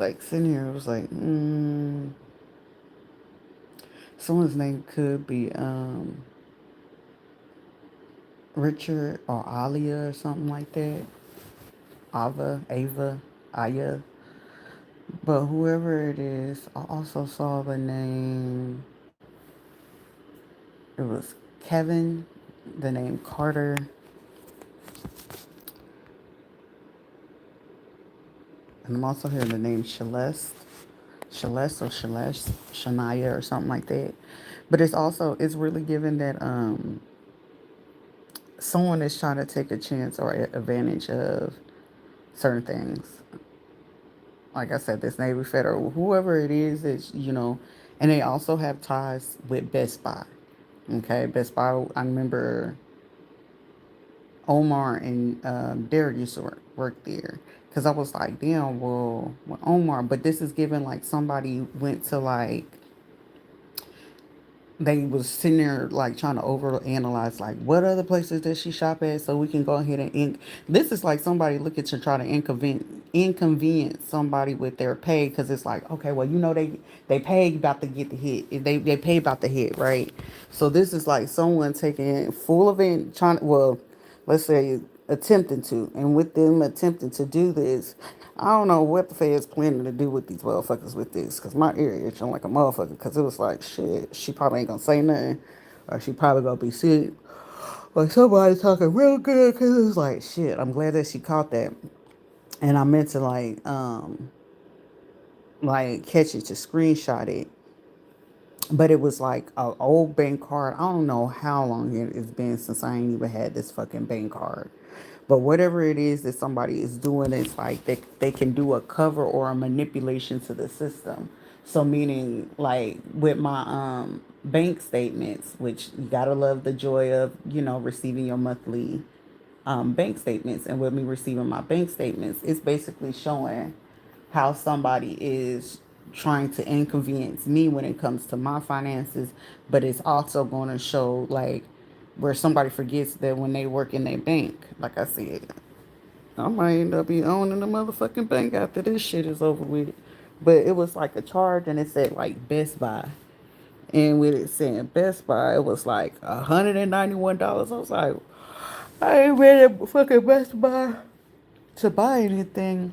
like sitting here, it was like, someone's name could be Richard or Alia or something like that. Ava, Aya. But whoever it is, I also saw the name. It was Kevin, the name Carter, and I'm also hearing the name Celeste or Celeste, Shania or something like that. But it's really given that someone is trying to take a chance or advantage of certain things. Like I said, this Navy Federal, whoever it is, and they also have ties with Best Buy. Okay, Best Buy. I remember Omar and Derek used to work there. Cause I was like, damn, well, Omar, but this is given like somebody went to like they was sitting there like trying to over analyze like what other places does she shop at so we can go ahead and this is like somebody looking to try to inconvenience somebody with their pay because it's like okay well they pay about to get the hit if they pay about the hit right so this is like someone taking full event trying well let's say attempting to and with them attempting to do this I don't know what the Fed's planning to do with these motherfuckers with this, because my ear itching like a motherfucker, because it was like, shit, she probably ain't gonna say nothing, or she probably gonna be sick, or somebody talking real good, because it was like, shit, I'm glad that she caught that, and I meant to like catch it to screenshot it, but it was like a old bank card. I don't know how long it's been since I ain't even had this fucking bank card. But whatever it is that somebody is doing, it's like they can do a cover or a manipulation to the system. So meaning like with my bank statements, which you gotta love the joy of, receiving your monthly bank statements. And with me receiving my bank statements, it's basically showing how somebody is trying to inconvenience me when it comes to my finances, but it's also going to show like where somebody forgets that when they work in their bank, like I said, I might end up be owning the motherfucking bank after this shit is over with. But it was like a charge and it said like Best Buy. And with it saying Best Buy, it was like $191. I was like, I ain't ready to fucking Best Buy to buy anything.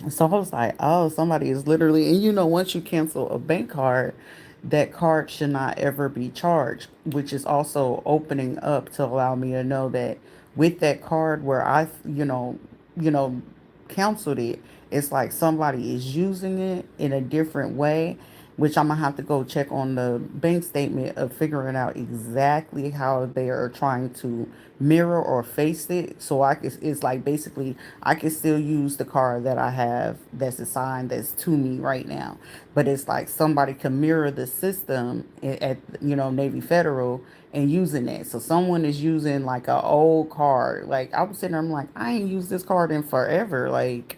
So I was like, oh, somebody is literally, and once you cancel a bank card, that card should not ever be charged, which is also opening up to allow me to know that with that card where you know, canceled it, it's like somebody is using it in a different way, which I'm gonna have to go check on the bank statement of figuring out exactly how they are trying to mirror or face it. So it's like basically I can still use the card that I have that's assigned that's to me right now, but it's like somebody can mirror the system at Navy Federal and using that. So someone is using like an old card. Like I was sitting there, I'm like, I ain't used this card in forever. Like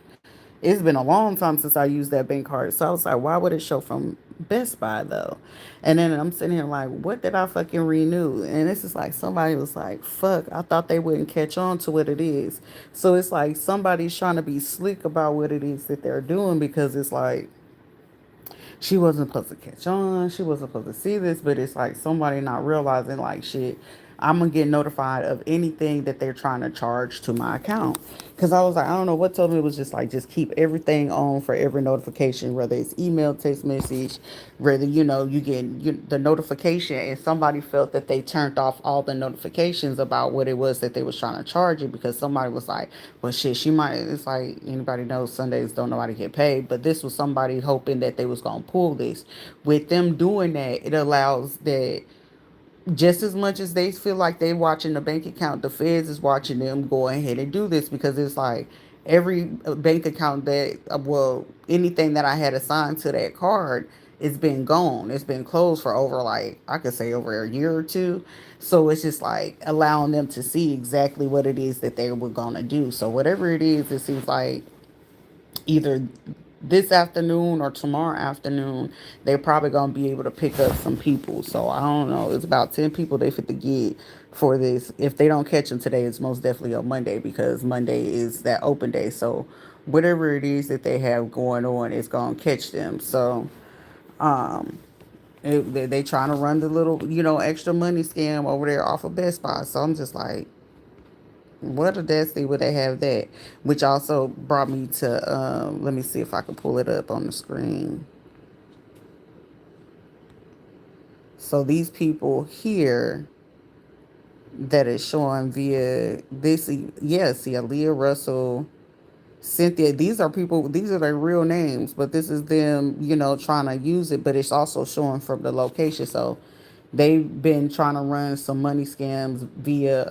it's been a long time since I used that bank card. So I was like, why would it show from Best Buy though? And then I'm sitting here like, what did I fucking renew? And this is like somebody was like, fuck, I thought they wouldn't catch on to what it is. So it's like somebody's trying to be slick about what it is that they're doing because it's like she wasn't supposed to catch on. She wasn't supposed to see this, but it's like somebody not realizing like shit. I'm gonna get notified of anything that they're trying to charge to my account. Cause I was like, I don't know what told me it was just like just keep everything on for every notification, whether it's email, text message, whether you get the notification, and somebody felt that they turned off all the notifications about what it was that they was trying to charge you because somebody was like, well shit, she might. It's like anybody knows Sundays don't nobody get paid, but this was somebody hoping that they was gonna pull this. With them doing that, it allows that just as much as they feel like they watching the bank account, the feds is watching them go ahead and do this because it's like every bank account that well anything that I had assigned to that card, it's been gone. It's been closed for over like I could say over a year or two. So it's just like allowing them to see exactly what it is that they were gonna do. So whatever it is, it seems like either this afternoon or tomorrow afternoon, they're probably gonna be able to pick up some people. So I don't know. It's about 10 people they fit to get for this. If they don't catch them today, it's most definitely on Monday because Monday is that open day. So whatever it is that they have going on, it's gonna catch them. So they trying to run the little extra money scam over there off of Best Buy. So I'm just like, what audacity would they have that? Which also brought me to let me see if I can pull it up on the screen. So these people here that is showing via this, yeah, see, Aaliyah Russell, Cynthia, these are people, these are their real names, but this is them, trying to use it, but it's also showing from the location. So they've been trying to run some money scams via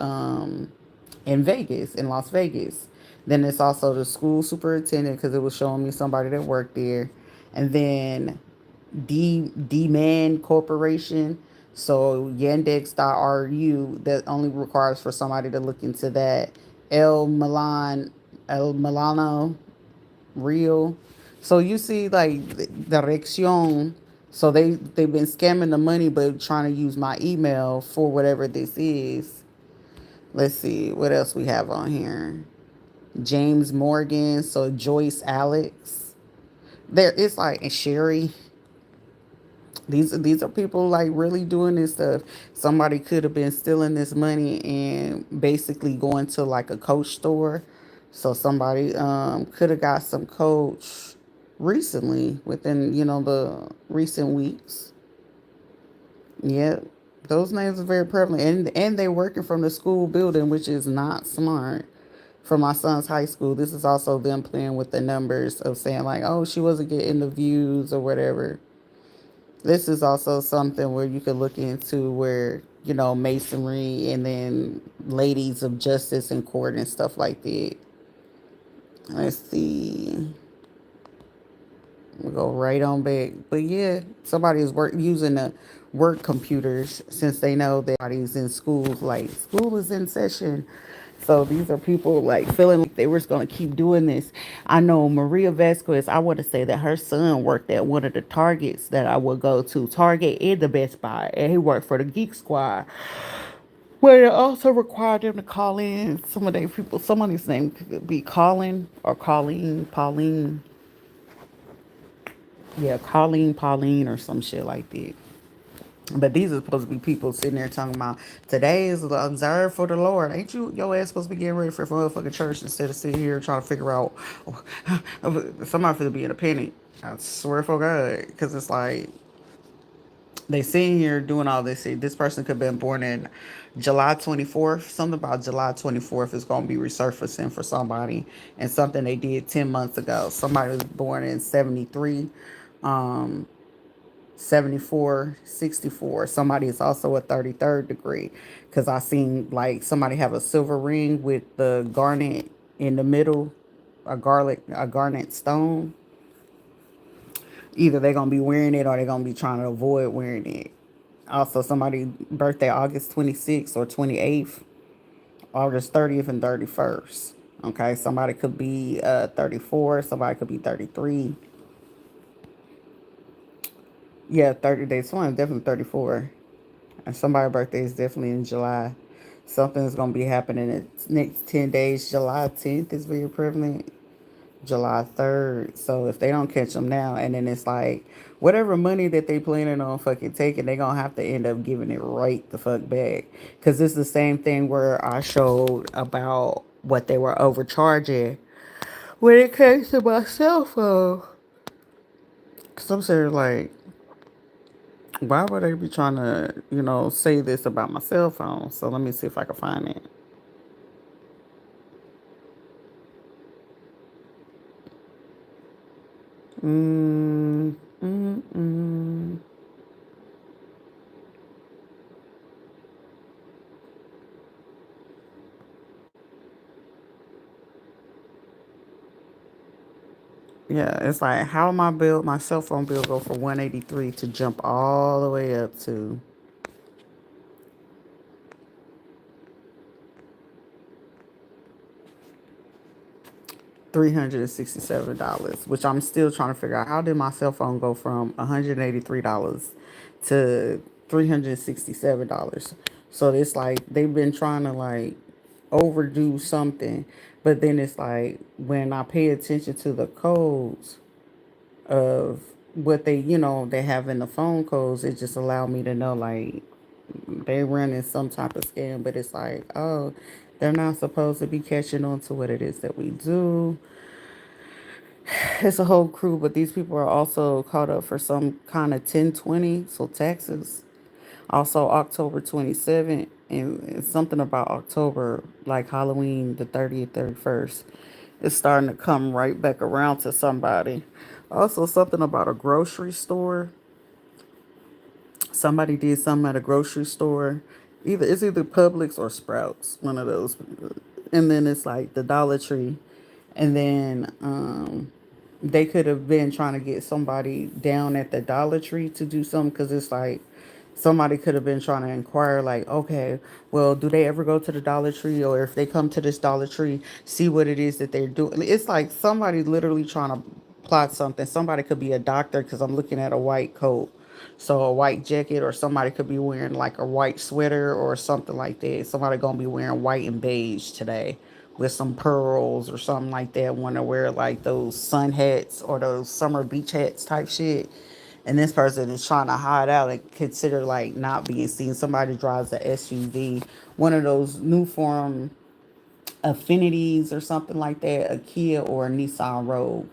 in Vegas, in Las Vegas. Then it's also the school superintendent because it was showing me somebody that worked there. And then D-Man Corporation. So Yandex.ru, that only requires for somebody to look into that. El Milano Real. So you see like Direction. So they've been scamming the money but trying to use my email for whatever this is. Let's see what else we have on here. James Morgan, so Joyce Alex. There it's like and Sherry. These are people like really doing this stuff. Somebody could have been stealing this money and basically going to like a coach store. So somebody could have got some coach recently within the recent weeks. Yep. Those names are very prevalent and they're working from the school building, which is not smart. For my son's high school, this is also them playing with the numbers of saying like, oh, she wasn't getting the views or whatever. This is also something where you could look into where, masonry and then ladies of justice in court and stuff like that. Let's see. We'll go right on back. But yeah, somebody is using the work computers since they know that everybody's in school. Like school is in session. So these are people like feeling like they were just gonna keep doing this. I know Maria Vasquez, I want to say that her son worked at one of the Targets that I would go to, Target and the Best Buy, and he worked for the Geek Squad. Where it also required them to call in some of their people. Somebody's name could be Colin or Pauline. Yeah, Pauline, or some shit like that. But these are supposed to be people sitting there talking about today is the observe for the Lord. Ain't your ass supposed to be getting ready for motherfucking church instead of sitting here trying to figure out somebody finna be in a panic. I swear for God, because it's like they sitting here doing all this. This person could have been born in July 24th. Something about July 24th is going to be resurfacing for somebody, and something they did 10 months ago. Somebody was born in 73. 74, 64. Somebody is also a 33rd degree because I seen like somebody have a silver ring with the garnet in the middle, a garnet stone. Either they're gonna be wearing it or they're gonna be trying to avoid wearing it. Also, somebody birthday August 26th or 28th, August 30th and 31st. Okay, somebody could be 34, somebody could be 33. Yeah, 30 days. Someone definitely 34. And somebody's birthday is definitely in July. Something's gonna be happening in the next 10 days. July 10th is very prevalent. July 3rd. So if they don't catch them now, and then it's like whatever money that they planning on fucking taking, they gonna have to end up giving it right the fuck back. Cause it's the same thing where I showed about what they were overcharging when it came to my cell phone. Cause I'm saying like, why would they be trying to, say this about my cell phone? So let me see if I can find it. Mm, mm, mm. Yeah, it's like how my cell phone bill go from 183 to jump all the way up to $367, which I'm still trying to figure out how did my cell phone go from $183 to $367. So it's like they've been trying to like overdo something, but then it's like when I pay attention to the codes of what they have in the phone codes, it just allowed me to know like they running some type of scam. But it's like, oh, they're not supposed to be catching on to what it is that we do. It's a whole crew, but these people are also caught up for some kind of 1020, so taxes. Also, October 27th, and something about October, like Halloween, the 30th, 31st. It's starting to come right back around to somebody. Also, something about a grocery store. Somebody did something at a grocery store. It's either Publix or Sprouts, one of those. And then it's like the Dollar Tree. And then they could have been trying to get somebody down at the Dollar Tree to do something, because it's like somebody could have been trying to inquire, like, okay, well, do they ever go to the Dollar Tree? Or if they come to this Dollar Tree, see what it is that they're doing. It's like somebody literally trying to plot something. Somebody could be a doctor, because I'm looking at a white coat. So a white jacket, or somebody could be wearing like a white sweater or something like that. Somebody gonna be wearing white and beige today with some pearls or something like that. Want to wear like those sun hats or those summer beach hats type shit. And this person is trying to hide out and consider like not being seen. Somebody drives a SUV, one of those new form affinities or something like that, a Kia or a Nissan Rogue.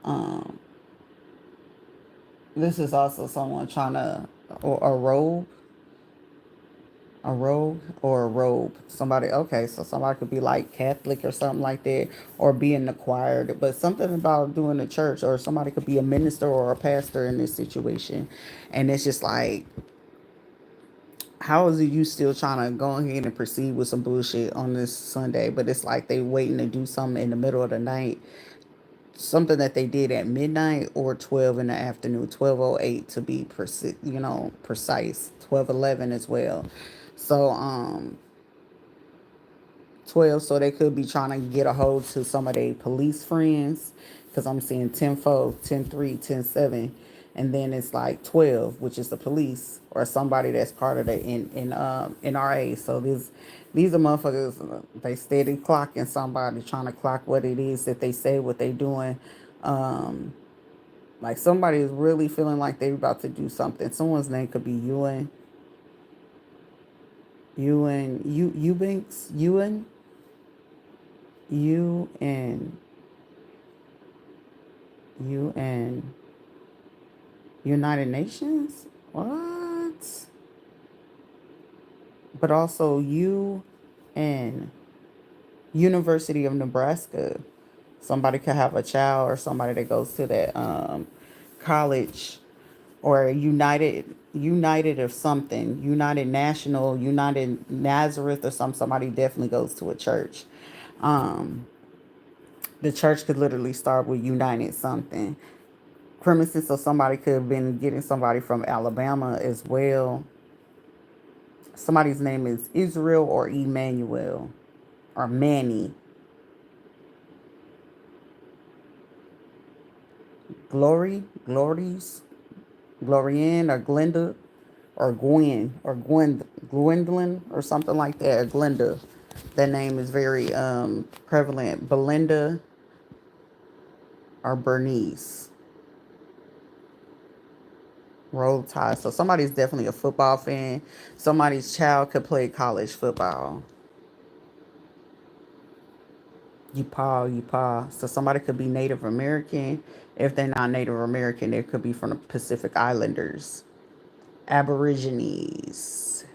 Um, this is also someone trying to, or a robe. Somebody, okay, so somebody could be like Catholic or something like that, or be in the choir, but something about doing the church, or somebody could be a minister or a pastor in this situation. And it's just like, how is it you still trying to go ahead and proceed with some bullshit on this Sunday? But it's like they waiting to do something in the middle of the night, something that they did at midnight or 12 in the afternoon, 12:08 to be precise, 12:11 as well. So 12, so they could be trying to get a hold to some of their police friends, because I'm seeing 10-4, 10-3, 10-7, and then it's like 12, which is the police or somebody that's part of the NRA. So these are motherfuckers, they steady clocking somebody, trying to clock what it is that they say, what they doing. um like somebody is really feeling like they're about to do something. Someone's name could be Eubanks, UN, UN, United Nations? What? But also UN, University of Nebraska. Somebody could have a child or somebody that goes to that college, or United of something, United National, United Nazareth or somebody definitely goes to a church. Um, the church could literally start with United something. Premises, so somebody could have been getting somebody from Alabama as well. Somebody's name is Israel or Emmanuel or Manny. Glories, Glorian or Glenda or Gwendolyn or something like that, or Glenda. That name is very prevalent. Belinda or Bernice. Roll Tide. So somebody's definitely a football fan. Somebody's child could play college football. Utah. So somebody could be Native American. If they're not Native American, they could be from the Pacific Islanders. Aborigines.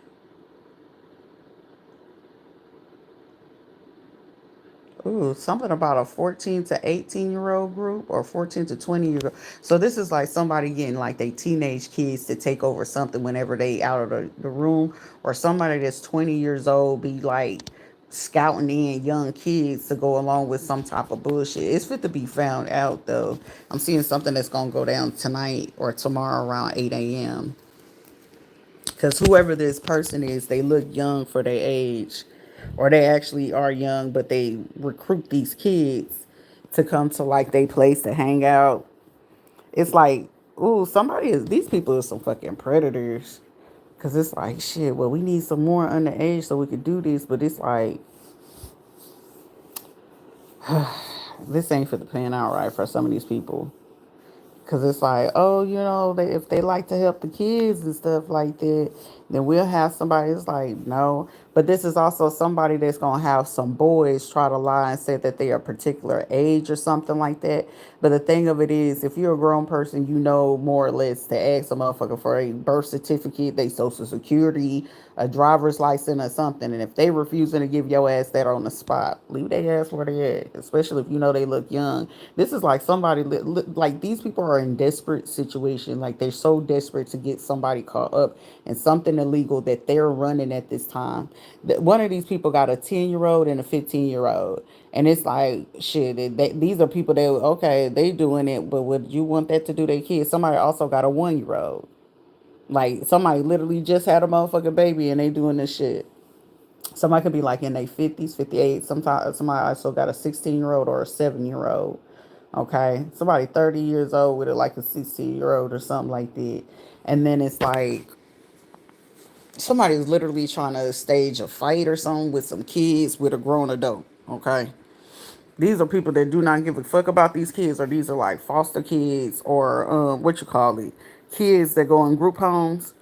Ooh, something about a 14 to 18-year-old group, or 14 to 20-year-old. So this is like somebody getting like they teenage kids to take over something whenever they out of the room, or somebody that's 20 years old be like scouting in young kids to go along with some type of bullshit. It's fit to be found out though. I'm seeing something that's gonna go down tonight or tomorrow around 8 a.m. Because whoever this person is, they look young for their age, or they actually are young, but they recruit these kids to come to like they place to hang out. It's like, ooh, these people are some fucking predators. Cause it's like shit. Well, we need some more underage so we could do this, but it's like this ain't for the pan out right for some of these people. Cause it's like, oh, if they like to help the kids and stuff like that, then we'll have somebody. It's like, no. But this is also somebody that's gonna have some boys try to lie and say that they are a particular age or something like that. But the thing of it is, if you're a grown person, you know more or less to ask a motherfucker for a birth certificate, they social security, a driver's license or something. And if they refusing to give your ass that on the spot, leave their ass where they at. Especially if you know they look young. This is like somebody like these people are in desperate situation. Like they're so desperate to get somebody caught up in something illegal that they're running at this time. One of these people got a 10-year-old and a 15-year-old. And it's like, shit, these are people that, okay, they doing it, but would you want that to do their kids? Somebody also got a 1-year-old. Like, somebody literally just had a motherfucking baby and they doing this shit. Somebody could be like in their 50s, 58. Sometimes somebody also got a 16-year-old or a 7-year-old. Okay. Somebody 30 years old with like a 60-year-old or something like that. And then it's like somebody's literally trying to stage a fight or something with some kids with a grown adult. Okay. These are people that do not give a fuck about these kids, or these are like foster kids, or what you call it, kids that go in group homes.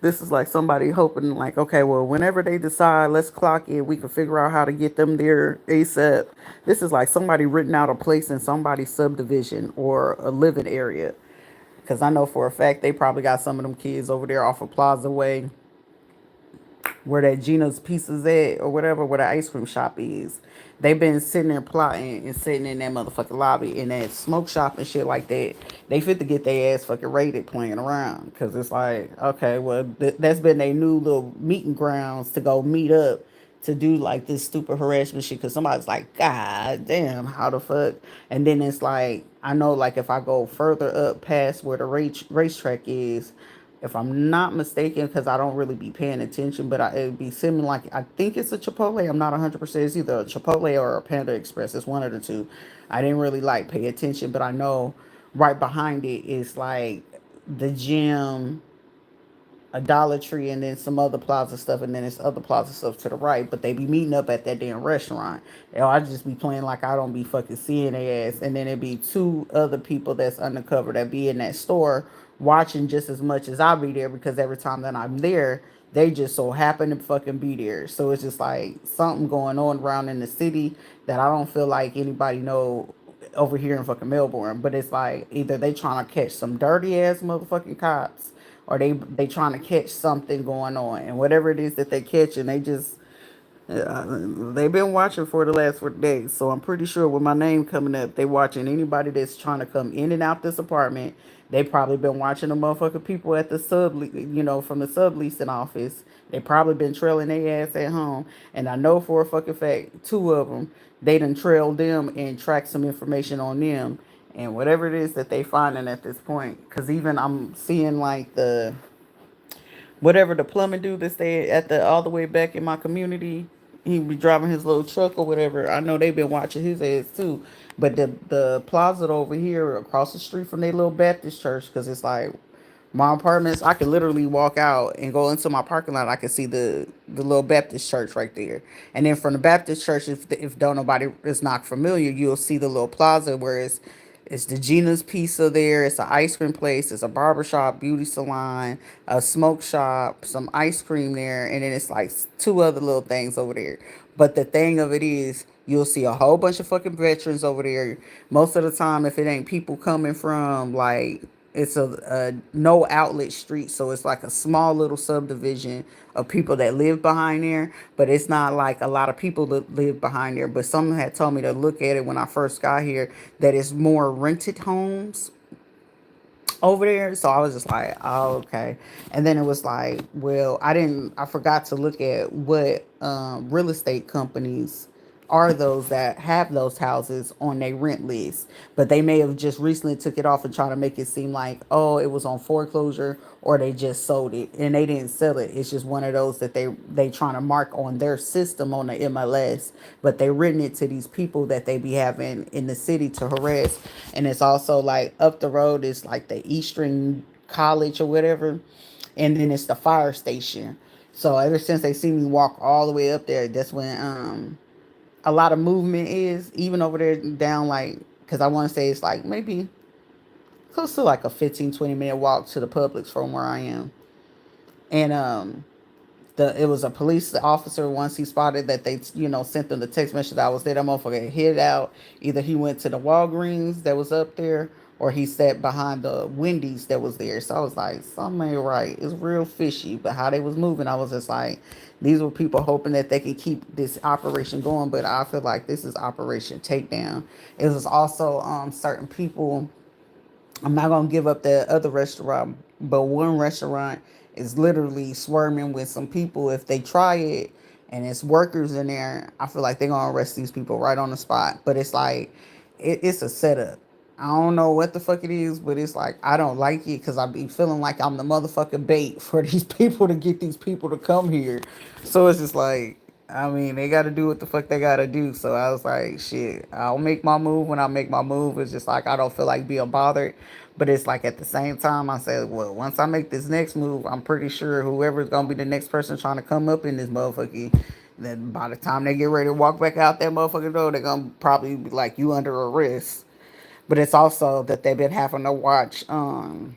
This is like somebody hoping, like, okay, well, whenever they decide, let's clock it, we can figure out how to get them there ASAP. This is like somebody written out a place in somebody's subdivision or a living area. Because I know for a fact they probably got some of them kids over there off of Plaza Way where that Gina's Pieces at or whatever, where the ice cream shop is. They've been sitting there plotting and sitting in that motherfucking lobby in that smoke shop and shit like that. They fit to get their ass fucking raided playing around. Cause it's like, okay, well, that's been their new little meeting grounds to go meet up to do like this stupid harassment shit. Cause somebody's like, God damn, how the fuck? And then it's like, I know like if I go further up past where the racetrack is, if I'm not mistaken, because I don't really be paying attention, but it'd be similar. Like I think it's a Chipotle. I'm not 100%. It's either a Chipotle or a Panda Express. It's one of the two. I didn't really like pay attention, but I know right behind it is like the gym, a Dollar Tree, and then some other plaza stuff, and then it's other plaza stuff to the right. But they be meeting up at that damn restaurant. And I just be playing like I don't be fucking seeing their ass. And then it be two other people that's undercover that be in that store watching just as much as I'll be there, because every time that I'm there, they just so happen to fucking be there. So it's just like something going on around in the city that I don't feel like anybody know over here in fucking Melbourne. But it's like either they trying to catch some dirty ass motherfucking cops, or they trying to catch something going on, and whatever it is that they catch, and they just they've been watching for the last 4 days. So I'm pretty sure with my name coming up, they watching anybody that's trying to come in and out this apartment. They probably been watching the motherfucking people at the from the subleasing office. They probably been trailing their ass at home. And I know for a fucking fact, two of them, they done trailed them and tracked some information on them. And whatever it is that they finding at this point. Because even I'm seeing like whatever the plumbing dude that stay at the all the way back in my community, he be driving his little truck or whatever. I know they've been watching his ass too. But the plaza over here across the street from their little Baptist church, because it's like my apartments, I could literally walk out and go into my parking lot. I can see the little Baptist church right there. And then from the Baptist church, if don't nobody is not familiar, you'll see the little plaza where it's the Gina's Pizza there. It's an ice cream place. It's a barbershop, beauty salon, a smoke shop, some ice cream there, and then it's like two other little things over there. But the thing of it is, you'll see a whole bunch of fucking veterans over there. Most of the time, if it ain't people coming from like it's a no outlet street, so it's like a small little subdivision of people that live behind there, but it's not like a lot of people that live behind there. But someone had told me to look at it when I first got here, that it's more rented homes over there. So I was just like, oh, okay. And then it was like, well, I forgot to look at what real estate companies are those that have those houses on their rent list, but they may have just recently took it off and try to make it seem like, oh, it was on foreclosure, or they just sold it and they didn't sell it. It's just one of those that they trying to mark on their system on the MLS, but they written it to these people that they be having in the city to harass. And it's also like up the road is like the Eastern College or whatever, and then it's the fire station. So ever since they see me walk all the way up there, that's when a lot of movement is, even over there down, like, because I want to say it's like maybe close to like a 15-20 minute walk to the Publix from where I am. And it was a police officer, once he spotted that they sent them the text message that I was there, that motherfucker hid out. Either he went to the Walgreens that was up there, or he sat behind the Wendy's that was there. So I was like, something ain't right. It's real fishy. But how they was moving, I was just like, these were people hoping that they could keep this operation going. But I feel like this is Operation Takedown. It was also certain people. I'm not gonna give up that other restaurant, but one restaurant is literally swarming with some people. If they try it and it's workers in there, I feel like they're gonna arrest these people right on the spot. But it's like it's a setup. I don't know what the fuck it is, but it's like I don't like it because I be feeling like I'm the motherfucking bait for these people to get these people to come here. So it's just like, I mean, they got to do what the fuck they got to do. So I was like, shit, I'll make my move when I make my move. It's just like I don't feel like being bothered. But it's like at the same time, I said, well, once I make this next move, I'm pretty sure whoever's going to be the next person trying to come up in this motherfucker, then by the time they get ready to walk back out that motherfucking door, they're going to probably be like, you under arrest. But it's also that they've been having to watch the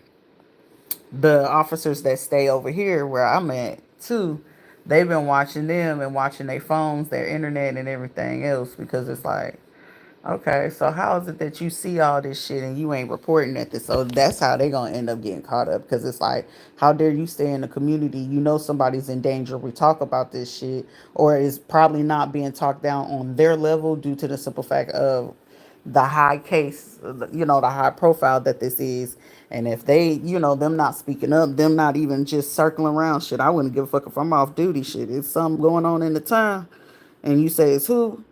officers that stay over here where I'm at too. They've been watching them and watching their phones, their internet, and everything else, because it's like, okay, so how is it that you see all this shit and you ain't reporting at this? So that's how they gonna end up getting caught up, because it's like, how dare you stay in the community? You know somebody's in danger. We talk about this shit, or is probably not being talked down on their level due to the simple fact of the high case, the high profile that this is. And if they, them not speaking up, them not even just circling around shit, I wouldn't give a fuck if I'm off duty. Shit, it's something going on in the town, and you say it's who?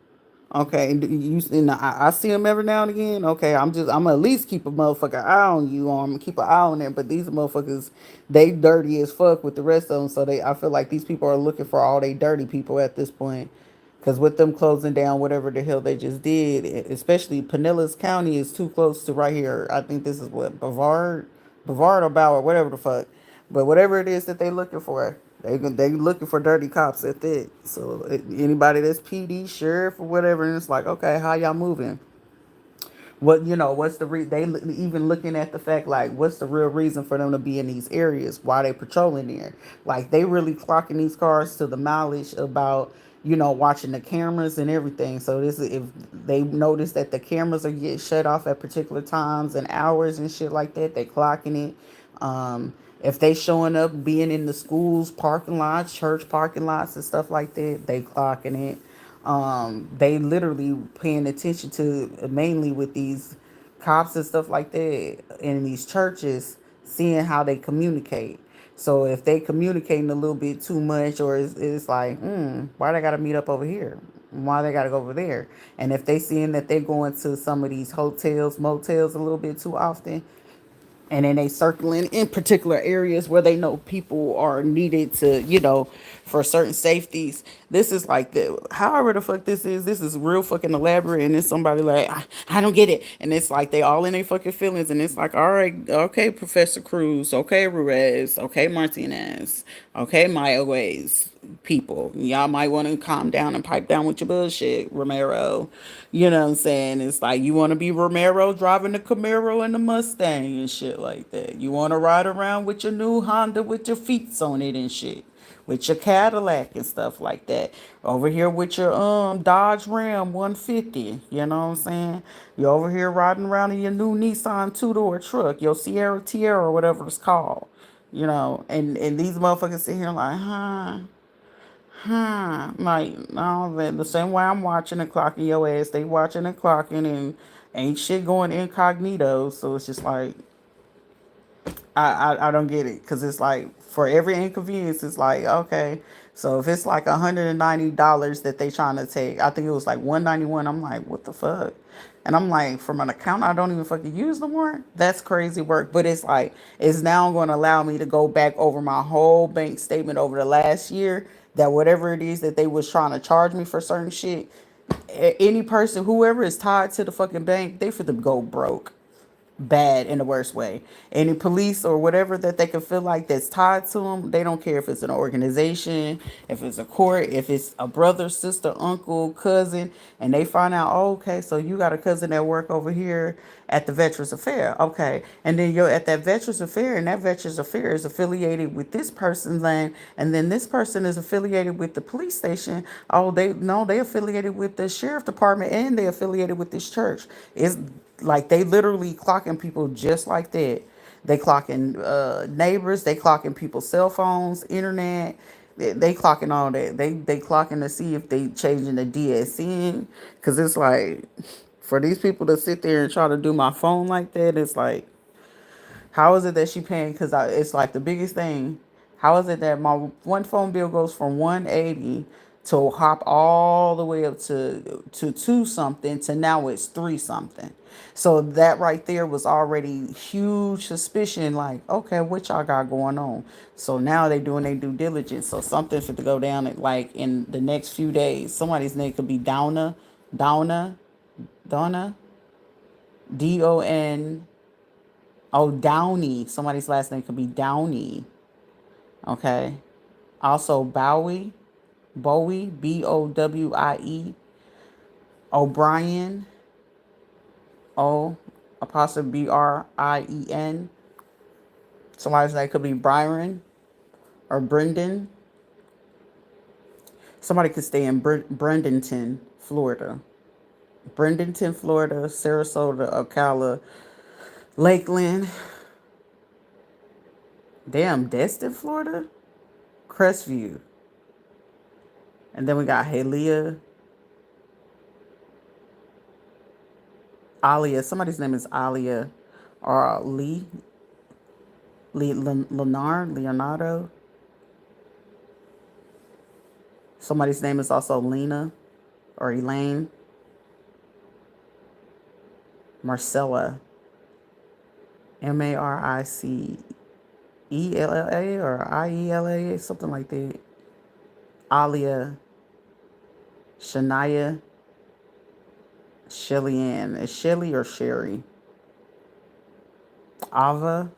Okay, and I see them every now and again. Okay, I'm gonna at least keep a motherfucker eye on you, or I'm gonna keep an eye on them. But these motherfuckers, they dirty as fuck with the rest of them. So I feel like these people are looking for all they dirty people at this point. Because with them closing down whatever the hell they just did, especially Pinellas County is too close to right here. I think this is what, Brevard or Bauer, whatever the fuck. But whatever it is that they looking for, they looking for dirty cops at that. So anybody that's PD, sheriff, or whatever, and it's like, okay, how y'all moving? What's the they even looking at the fact, like, what's the real reason for them to be in these areas? Why they patrolling there? Like, they really clocking these cars to the mileage about, watching the cameras and everything. So this is, if they notice that the cameras are getting shut off at particular times and hours and shit like that, they clocking it. If they showing up being in the schools parking lots, church parking lots and stuff like that, they clocking it. They literally paying attention to, mainly with these cops and stuff like that in these churches, seeing how they communicate. So if they communicating a little bit too much, or it's like, why they gotta meet up over here? Why they gotta go over there? And if they seeing that they're going to some of these hotels, motels a little bit too often, and then they circling in particular areas where they know people are needed to, for certain safeties. This is like the, however the fuck this is real fucking elaborate, and it's somebody like, I don't get it, and it's like they all in their fucking feelings, and it's like, all right, okay, Professor Cruz, okay, Ruiz, okay, Martinez, okay, Maya Ways, people, y'all might want to calm down and pipe down with your bullshit, Romero. You know what I'm saying? It's like, you want to be Romero driving the Camaro and the Mustang and shit like that. You want to ride around with your new Honda with your feet on it and shit, with your Cadillac and stuff like that. Over here with your Dodge Ram 150. You know what I'm saying? You over here riding around in your new Nissan two-door truck, your Sierra Tierra or whatever it's called. And these motherfuckers sit here like, like, no, the same way I'm watching and clocking your ass, they watching and clocking, and ain't shit going incognito. So it's just like, I don't get it because it's like for every inconvenience, it's like okay. So if it's like $190 that they trying to take, I think it was like 191. I'm like, what the fuck? And I'm like, from an account I don't even fucking use no more. That's crazy work. But it's like it's now going to allow me to go back over my whole bank statement over the last year. That whatever it is that they was trying to charge me for certain shit, any person, whoever is tied to the fucking bank, they for them go broke bad in the worst way. Any police or whatever that they can feel like that's tied to them, they don't care if it's an organization, if it's a court, if it's a brother, sister, uncle, cousin, and they find out, oh, okay, so you got a cousin that work over here at the Veterans Affair, okay, and then you're at that Veterans Affair, and that Veterans Affair is affiliated with this person's land, and then this person is affiliated with the police station. Oh, they no, they affiliated with the sheriff department, and they affiliated with this church. It's like they literally clocking people just like that. They clocking neighbors. They clocking people's cell phones, internet. They clocking all that. They clocking to see if they changing the DSN. Cause it's like for these people to sit there and try to do my phone like that, it's like how is it that she paying? Because it's like the biggest thing. How is it that my one phone bill goes from 180 to hop all the way up to two something to now it's three something? So that right there was already huge suspicion. Like, okay, what y'all got going on? So now they doing their due diligence. So something should go down at like in the next few days. Somebody's name could be Donna, Don. Oh, Downey. Somebody's last name could be Downey. Okay. Also, Bowie, Bowie. O'Brien, O, apostrophe Brien. Somebody's name could be Byron or Brendan. Somebody could stay in Bradenton, Florida. Bradenton, Florida, Sarasota, Ocala, Lakeland. Damn, Destin, Florida. Crestview. And then we got Halia, Alia. Somebody's name is Alia or Leonardo. Somebody's name is also Lena or Elaine. Marcella. Maricella or Iela, something like that. Alia. Shania. Shelly Ann. Is Shelly or Sherry? Ava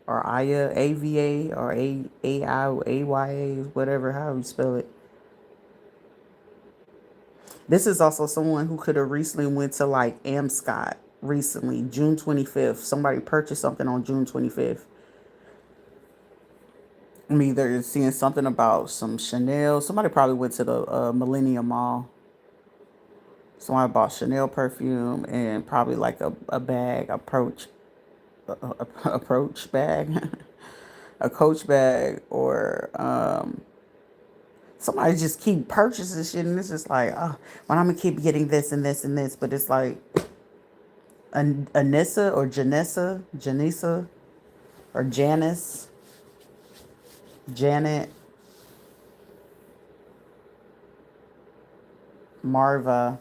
or Aya, AVA or AI or AYA, whatever, how you spell it. This is also someone who could have recently went to like Amscot recently, June 25th. Somebody purchased something on June 25th. I'm either seeing something about some Chanel. Somebody probably went to the Millennium Mall. Somebody bought Chanel perfume and probably like a bag, approach bag, a Coach bag, or somebody just keep purchasing shit, and it's just like, oh, well, I'm gonna keep getting this and this and this, but it's like Anissa or Janissa, or Janice, Janet, Marva.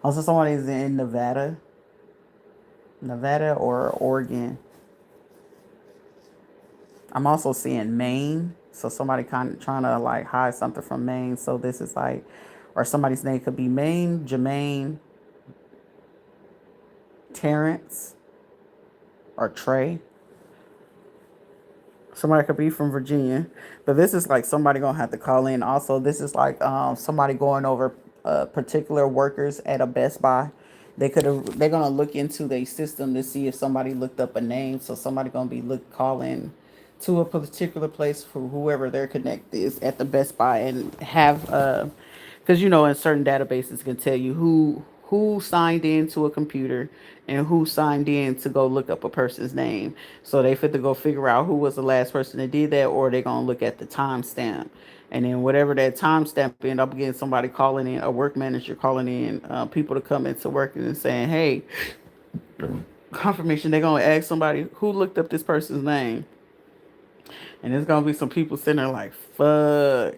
Also, somebody's in Nevada or Oregon. I'm also seeing Maine. So somebody kind of trying to like hide something from Maine. So this is like, or somebody's name could be Maine, Jermaine, Terrence, or Trey. Somebody could be from Virginia. But this is like somebody gonna have to call in. Also, this is like somebody going over particular workers at a Best Buy. They're gonna look into their system to see if somebody looked up a name. So somebody gonna be calling to a particular place for whoever their connect is at the Best Buy and have because you know in certain databases can tell you who signed in to a computer and who signed in to go look up a person's name. So they fit to go figure out who was the last person that did that, or they're gonna look at the timestamp. And then whatever that timestamp end up getting somebody calling in, a work manager calling in people to come into work and saying, hey, Confirmation. They're gonna ask somebody who looked up this person's name, and there's gonna be some people sitting there like, "Fuck."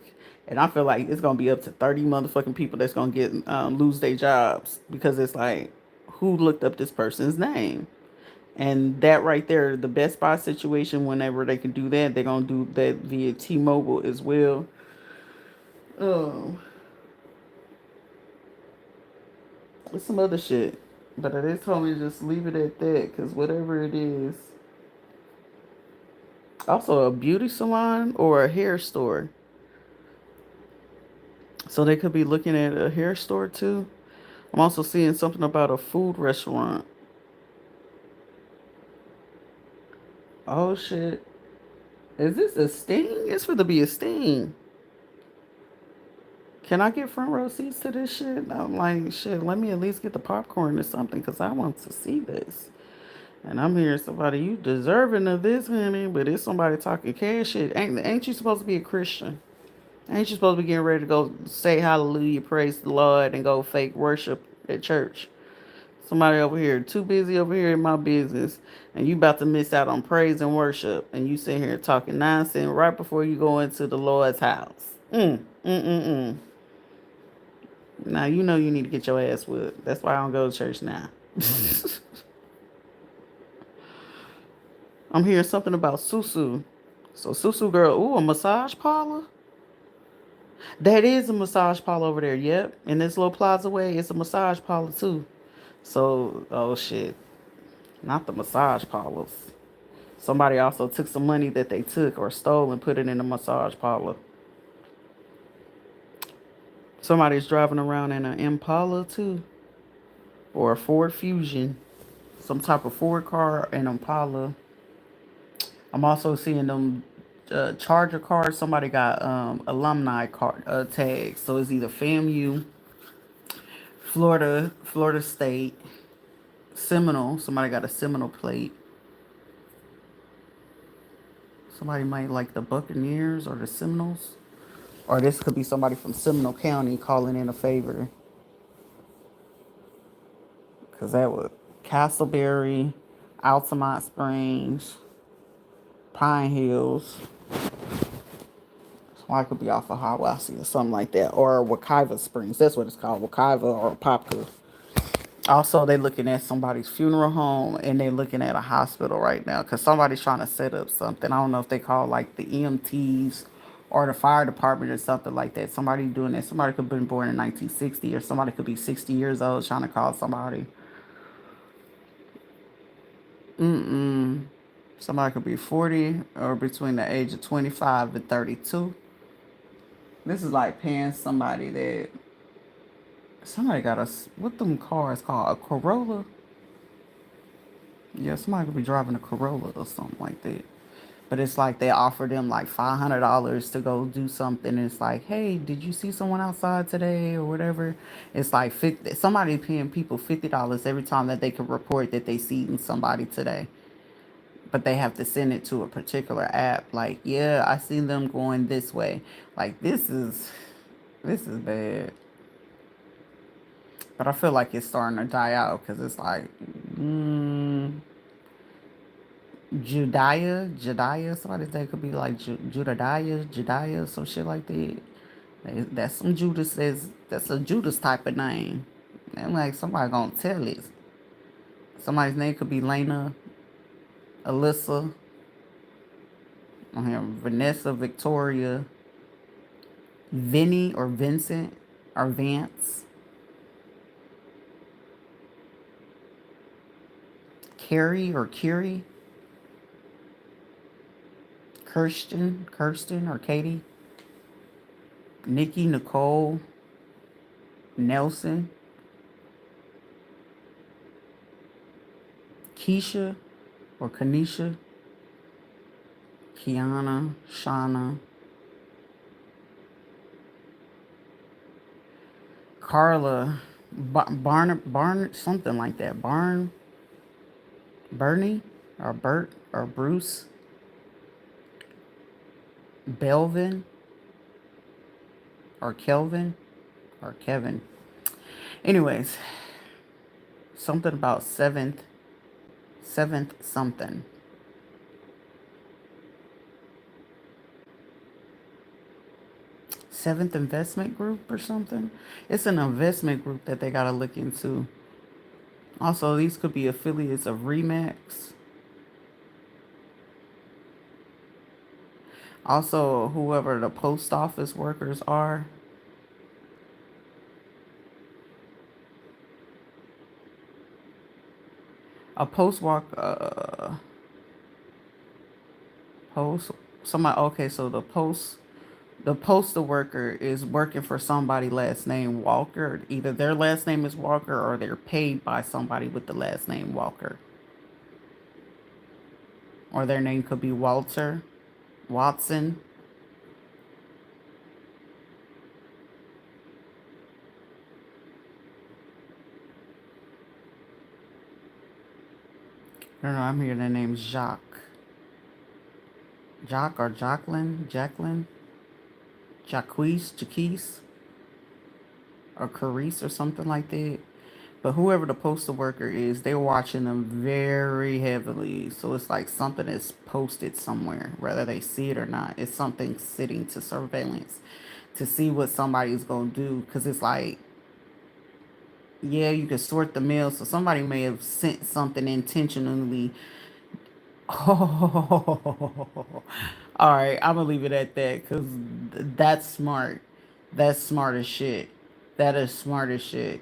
And I feel like it's gonna be up to 30 motherfucking people that's gonna get lose their jobs because it's like, who looked up this person's name? And that right there, the Best Buy situation, whenever they can do that, they're gonna do that via T-Mobile as well. Oh, with some other shit. But they told me to just leave it at that, because whatever it is. Also, a beauty salon or a hair store. So they could be looking at a hair store too. I'm also seeing something about a food restaurant. Oh shit. Is this a sting? It's for to be a sting. Can I get front row seats to this shit? I'm like, shit, let me at least get the popcorn or something because I want to see this. And I'm hearing somebody, you deserving of this, honey, but it's somebody talking cash shit. Ain't you supposed to be a Christian? Ain't you supposed to be getting ready to go say hallelujah, praise the Lord, and go fake worship at church? Somebody over here, too busy over here in my business, and you about to miss out on praise and worship, and you sit here talking nonsense right before you go into the Lord's house. Mm. Now you know you need to get your ass whipped. That's why I don't go to church now. I'm hearing something about Susu. So Susu girl, ooh, a massage parlor? That is a massage parlor over there. Yep. In this little plaza way, it's a massage parlor too. So, oh shit. Not the massage parlors. Somebody also took some money that they took or stole and put it in a massage parlor. Somebody's driving around in an Impala too. Or a Ford Fusion. Some type of Ford car and Impala. I'm also seeing them Charger cards. Somebody got alumni card tags. So it's either FAMU, Florida State, Seminole. Somebody got a Seminole plate. Somebody might like the Buccaneers or the Seminoles. Or this could be somebody from Seminole County calling in a favor. Because that would Castleberry, Altamont Springs, Pine Hills. So I could be off of Hiawassee or something like that. Or Wekiva Springs. That's what it's called. Wekiva or Popka. Also, they looking at somebody's funeral home and they looking at a hospital right now because somebody's trying to set up something. I don't know if they call like the EMTs or the fire department or something like that. Somebody doing that. Somebody could have been born in 1960 or somebody could be 60 years old trying to call somebody. Somebody could be 40 or between the age of 25 and 32. This is like paying somebody that somebody got a what them cars called a Corolla. Yeah, somebody could be driving a Corolla or something like that. But it's like they offer them like $500 to go do something. And it's like, hey, did you see someone outside today or whatever? It's like 50, somebody paying people $50 every time that they can report that they seen somebody today. But they have to send it to a particular app. Like, yeah, I seen them going this way. Like this is bad. But I feel like it's starting to die out because it's like, Judiah, somebody that could be like Judiah, some shit like that. That's some Judas that's a Judas type of name. And like somebody gonna tell it. Somebody's name could be Lena, Alyssa, on here, Vanessa, Victoria, Vinny or Vincent or Vance, Carrie or Curie, Kirsten or Katie, Nikki, Nicole, Nelson, Keisha or Kanisha, Kiana, Shauna, Carla, Barn, something like that. Bernie, or Bert, or Bruce, Belvin, or Kelvin, or Kevin. Anyways, something about seventh. Seventh something. Seventh investment group or something. It's an investment group that they gotta look into. Also, these could be affiliates of Remax. Also, whoever the post office workers are. A post walk post somebody, okay, so the postal worker is working for somebody last name Walker. Either their last name is Walker or they're paid by somebody with the last name Walker. Or their name could be Walter, Watson. I don't know, I'm hearing the name Jacques. Jacques or Jacqueline, Jaquise, or Carice or something like that. But whoever the postal worker is, they're watching them very heavily. So it's like something is posted somewhere, whether they see it or not. It's something sitting to surveillance to see what somebody's going to do. Because it's like, yeah, you can sort the mail. So somebody may have sent something intentionally. Oh, all right. I'm going to leave it at that because that's smart. That's smart as shit. That is smart as shit.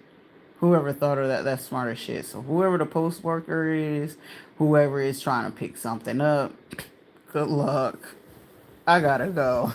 Whoever thought of that, that's smart as shit. So whoever the post worker is, whoever is trying to pick something up, good luck. I gotta go.